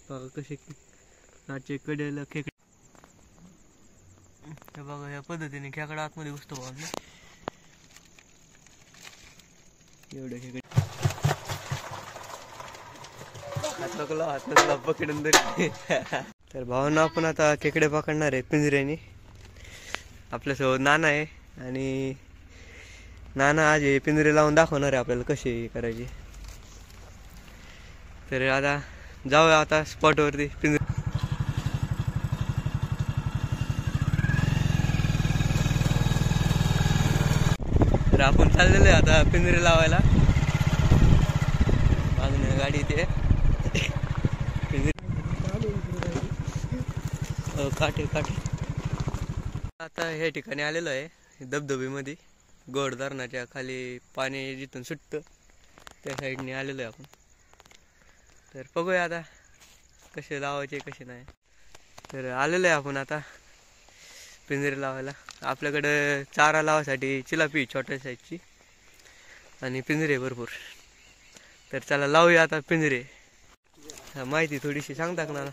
बघा कसे नाचे कडेला खेकडे. हे बघा ह्या पद्धतीने खेकडा आतमध्ये घुसतो बघा ना. एवढे खेकडे हात नकला पकडून तरी. तर भावांना आपण आता खेकडे पकडणार आहे पिंजऱ्याने. आपल्यासोबत नाना आहे आणि नाना आज हे पिंजरे लावून दाखवणार आहे आपल्याला कशी करायची. तर आता जाऊया आता स्पॉटवरती पिंजरे. तर आपण चाललेलो आहे आता पिंजरे लावायला. मागणी गाडी इथे काटे काटे. आता ह्या ठिकाणी आलेलो आहे धबधबीमध्ये. गोड धरणाच्या खाली पाणी जिथून सुटतं त्या साईडने आलेलो आहे आपण. तर बघूया आता कसे लावायचे कसे नाही. तर आलेलो आहे आपण आता पिंजरे लावायला. आपल्याकडं चारा लावायसाठी चिलापी छोट्या साईजची आणि पिंजरे भरपूर. तर चला लावूया आता पिंजरे. माहिती थोडीशी सांगता का ना.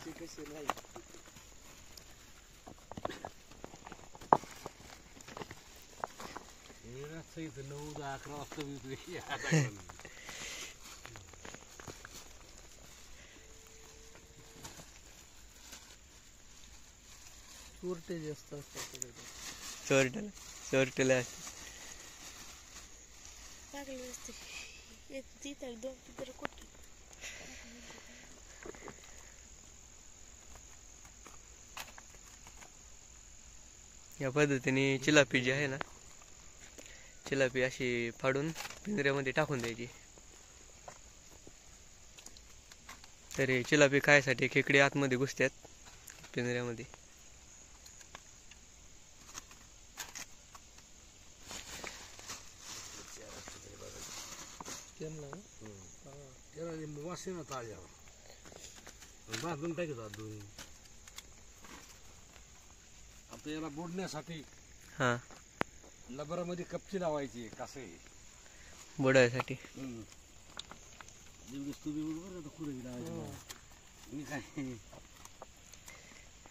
चोरटे जास्त असतात. चोरटेला या पद्धतीने चिलापी जी आहे ना, चिलापी अशी फाडून पिंजऱ्यामध्ये टाकून द्यायची. तर हे चिलापी खायसाठी खेकडे आतमध्ये घुसतात पिंजऱ्यामध्ये. आता याला बुडण्यासाठी हा लबरामध्ये कपची लावायची. कसं बुडायसाठी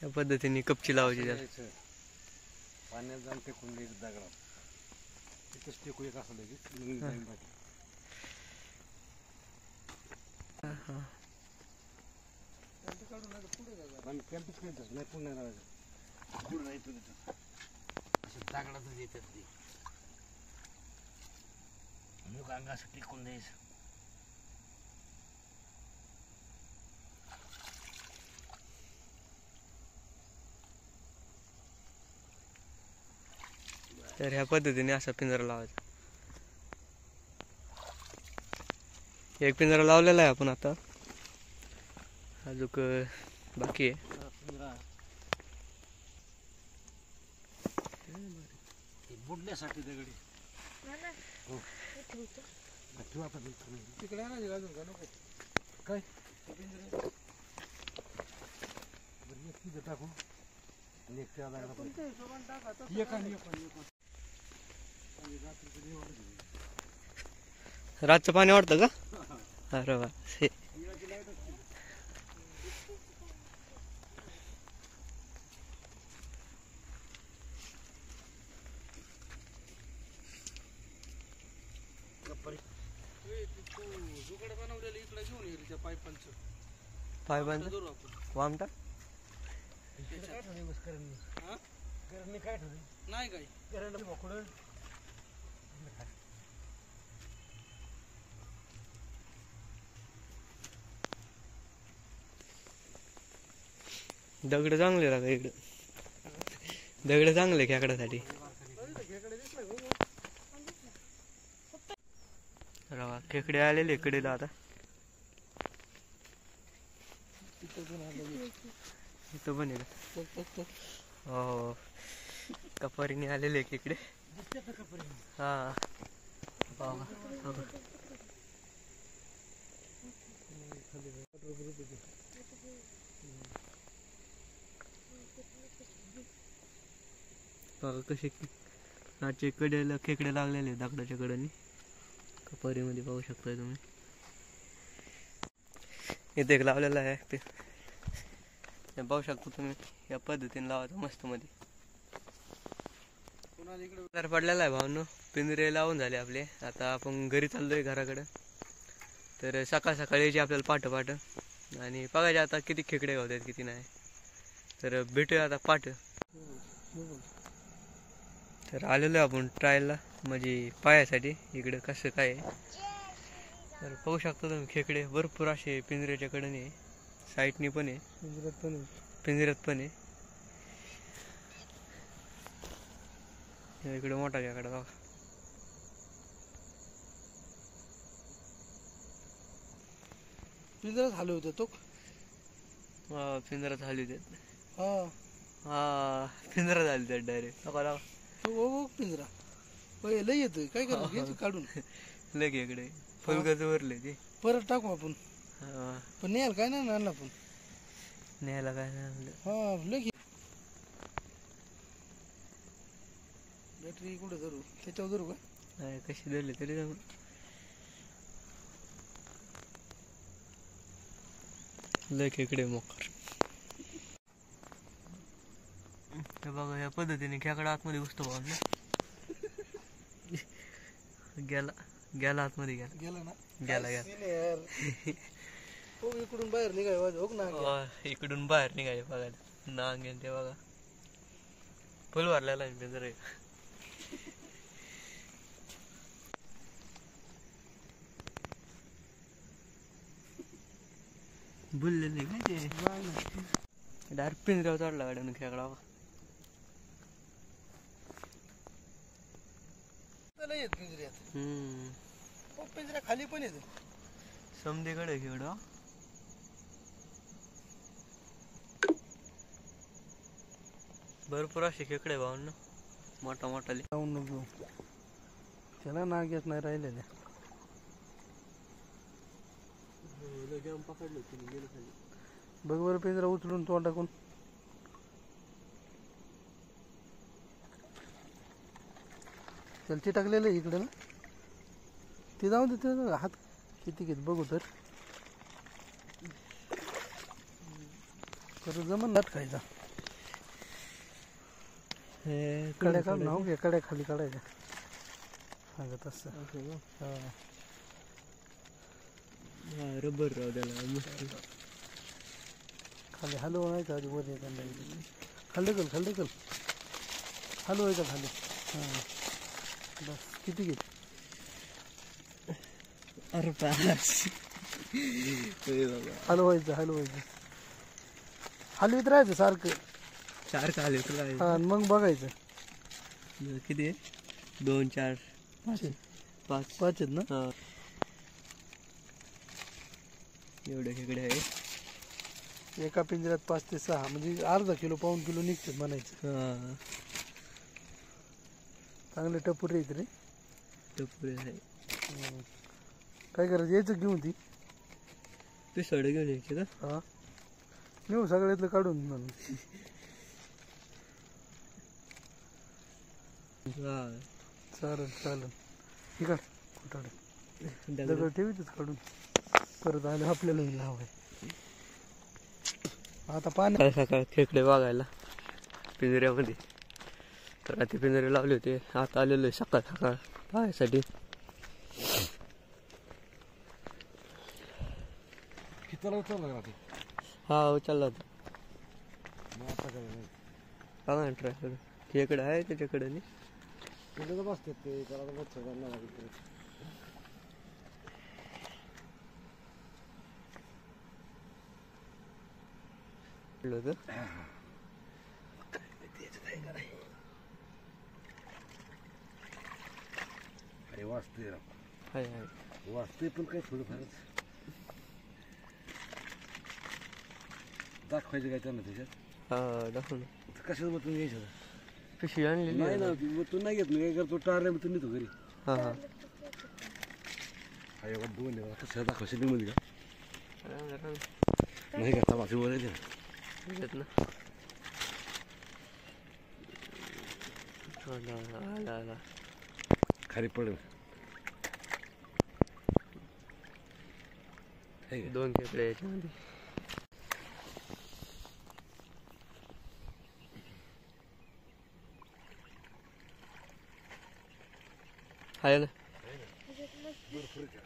या पद्धतीने कपची लावायची. त्याला पाण्यात जाऊन टेकून द्यायचं दगडात. तिथंच टेकू एक असं लगेच. दगडातच येतात ते अंगासाठी टिकून द्यायचं. तर ह्या पद्धतीने असा पिंजरा लावायचा. एक पिंजरा लावलेला आहे आपण आता. अजून बाकी आहे. बुडण्यासाठी दगडी तिकडे नको काय टाकू. रातचं पाणी वाटतं का. अरे वा. पायपांचं वामटा नाही काय दगड चांगले लागा इकडं. दगड चांगले खेकड्यासाठी. खेकडे आलेले कडेला आता. इथं पण आहे. हो कपारीने आलेले खेकडे. हा बघा कसे नाचे कडेला खेकडे लागलेले दगडाच्या कडेने. कपारीमध्ये पाहू शकता तुम्ही. इथे एक लावलेला आहे हे पाहू शकता तुम्ही या पद्धतीने लावायचं मस्त मध्ये. तर पडलेला आहे भावनो, पिंजरे लावून झाले आपले. आता आपण घरी चाललोय घराकडं. तर सकाळ सकाळी यायची आपल्याला पाठ आणि बघायचे आता किती खेकडे गावतात किती नाही. तर भेटूया आता पाठ. तर आलेलो आहे आपण ट्रायलला म्हणजे पायासाठी इकडं कसं काय आहे. तर पाहू शकता तुम्ही खेकडे भरपूर असे पिंजऱ्याच्या कडेने, साईडनी पण आहे, पिंजऱ्यात पण आहे. इकडे मोठा खेकडा बघा. पिंजरात हलव होते तो. हा पिंजऱ्यात हल्ली देत. हा हा पिंजऱ्यात हल्ली देत डायरेक्ट. बघा तो पिंजरा लय येतोय. काय करायचं घ्यायचं काढून लगे इकडे फुलगज वरले ते परत टाकू आपण. हा पण न्यायला काय नाही आणलं आपण. न्यायला काय नाही आणलं. हा लगे बॅटरी कुठे धरू, त्याच्यावर धरू का? नाही कशी धरली तरी जाऊन. लग इकडे मोकर. हे बघा या पद्धतीने खेकडा आतमध्ये घुसतो भाऊ ना. गेला आतमध्ये गेला ना. गेला हो इकडून बाहेर निघाय हो ना. इकडून बाहेर निघाले बघायला नांगेन ते बघा फुल भरलेला आहे पिंजरा. बुललेलं नाही काय ते डायरेक्ट पिंजऱ्यावर चढला गाड्यानं खेकडा. येत पिंजऱ्यात. पिंजऱ्या खाली पण येत समधीकडे खेकडा. भरपूर असे खेकडे भावना मोठा मोठाले. जाऊन नको त्याला नाग येत नाही राहिलेल्या. पकडलं तुम्ही गेलं खाली. बघ बरं पिंजरा उचलून तोंड टाकून. त्याला चिटकलेलं आहे इकडे ना. ते जाऊ दे ते हात किती घेत बघू तर. जमन नाट खायचा. कड्या काढून हो घ्या, कड्या खाली काढायच्या सांगत असं. हा रबर राव त्याला मस्त. खाली हलवायचं आधी वर येताना. खाली ढकल हलवायचं खाली. हां बस किती घेत. अरे हलवायचं हलवीत राहायचं सारखं आले तुला. हा मग बघायचं. किती आहे 2 4 5 5 आहेत ना. हा एवढे खेकडे आहे. एका पिंजऱ्यात 5 ते 6 म्हणजे अर्धा किलो पाऊण किलो निघते म्हणायचं. हा चांगले टपुरे येत रे. टपुरे आहे. काय करायचं यायचं घेऊन ती पिसोड घेऊन यायची का. हा नेऊ सगळ्यातलं काढून म्हणून. चालेल ठीक आहे. कुठं दगड ठेवीतच काढून परत आलं आपल्याला लाव आहे. आता पाणी सकाळ खेकडे बघायला पिंजऱ्यामध्ये. तर आता पिंजरे लावले होते. आता आलेलो आहे सकाळ पाहायसाठी. कितीला उचलला का? हा उचलला होता. मग आता काय नाही. बघा ना ट्राय करून. खेकडे आहे त्याच्याकडे नाही. कुठे तर बसतात ते त्याला तर बघतो त्यांना लागेल. अरे वाचते वाचते पण काही थोडंफारच दाखवायचं काय त्यांना त्याच्यात. हा दाखव ना. कशाच मग तुम्ही घ्यायचं. पिशवी आणलेली नाही ना मग तू नाही घेत. मी काय करतो टारल्या मग तू नेतो घरी. हा हा एवढा 2 कसं दाखवायचं लिमध्ये का नाही का. तमाशी बोलायचे ना. आला खाली पडेल. 2 खेकडे याच्यामध्ये. आहे ना. भरपूर आहे.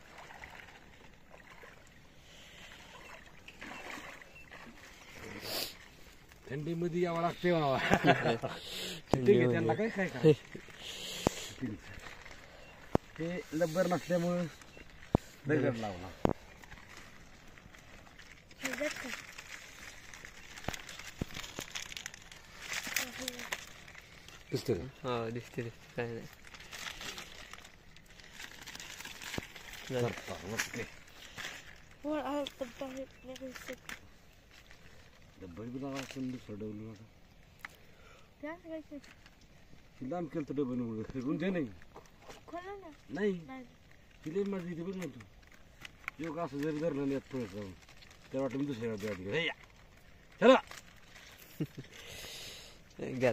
थंडीमध्ये यावं लागते बाबा. ठीक आहे, त्यांना काय काय काय ते लब्बर नसल्यामुळं दगड लावला. दिसते हा दिसते दिसते काय नाही. डब्बर बी लावा सोडवलं लांब केलं तर डबल रुंजे नाही नाही तिले माझी इथे बघ ना तू योग असं जरी धरलं नाही पळत जाऊन त्या वाटतं मी दुसऱ्या वेळा चला गेला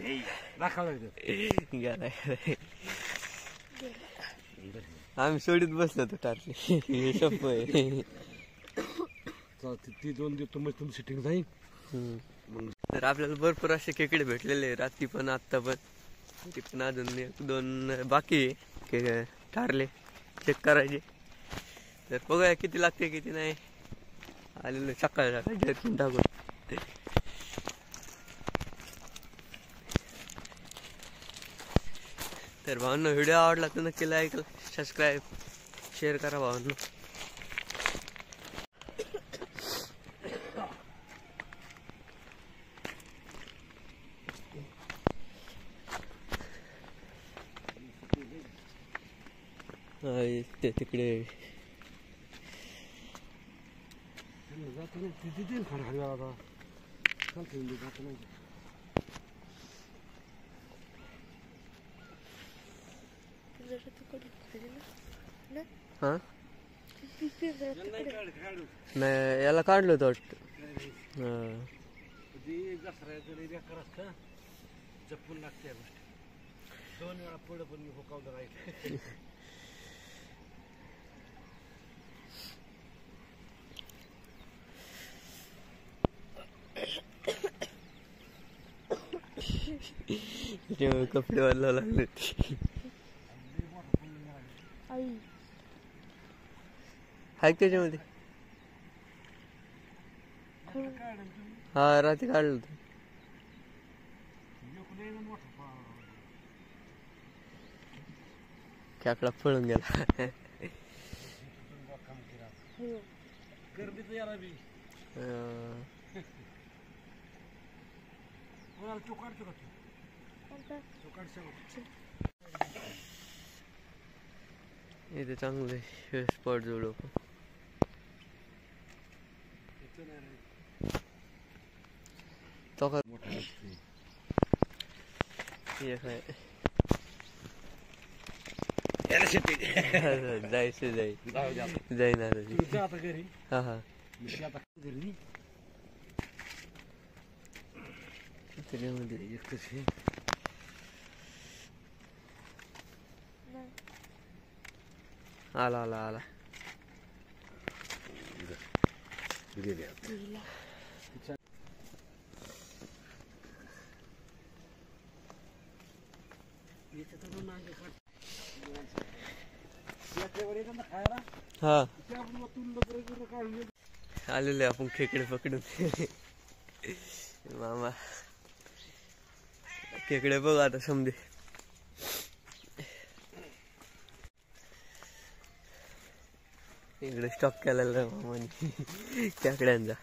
दाखवा लागतं. गेला. आम्ही सोडीत बसलो होतो टारली सोप आहे. ती दोन दिवस तुम्ही तुमची सिटिंग जाईल. तर आपल्याला भरपूर असे खेकडे भेटलेले आहे, रात्री पण आत्ता पण. ती पण अजून एक दोन बाकी आहे टारले चेक करायचे. तर बघूया किती लागते किती नाही. आलेलं सकाळ सकाळी टाकून. तर भावांनो व्हिडिओ आवडला तर नक्की लाईक सबस्क्राईब शेअर करा भावांनो. ते तिकडे जात नाही तिथे खाणं खाली आता चालतं जात नाही. हा नाही याला काढलं होतं वाटतं. दसऱ्याचं बेकार असतं जपून लागते या गोष्टी. 2 वेळा पुढं पण मी हुकावलं राहील. कपडे वाला लागले. हाय त्याच्यामध्ये. हा रात्री काढलं होतं. खेकडा पळून गेला. इथे चांगलं स्पॉट जोड तो का जायचं जाईन हा हा आला आला आला. हा आलेले आपण खेकडे पकडून. मामा खेकडे बघ आता समजे. इकडे स्टॉक केलेला मामाने खेकड्यांचा.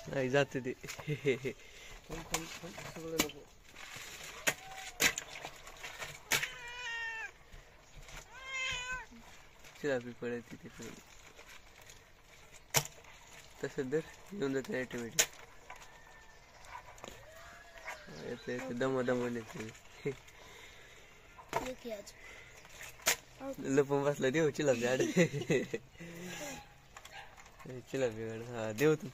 नाही जाते ते. चिरापी पडायची तिकडे तसं दर येऊन जाते ऑटोमॅटिक. येते दम दमून येते. लपून बसला देऊ चिलापी आड चिलापी आड हा देऊ तू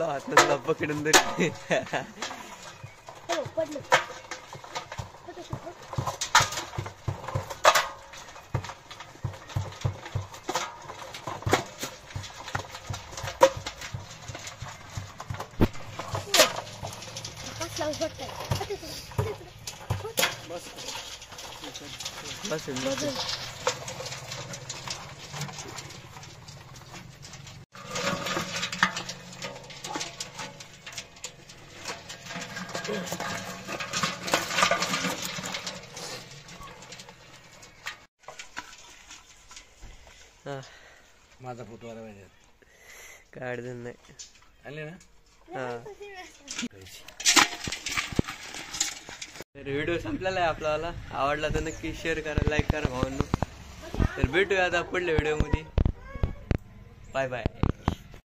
हात नको पकडून तरी बस माझा फोटो आला पाहिजे काय अडचण नाही आले ना तर व्हिडिओ संपलेला आहे आपल्याला आवडला तर नक्की शेअर करा लाईक करा भावांनो तर भेटूया आता पुढल्या व्हिडिओ मध्ये बाय बाय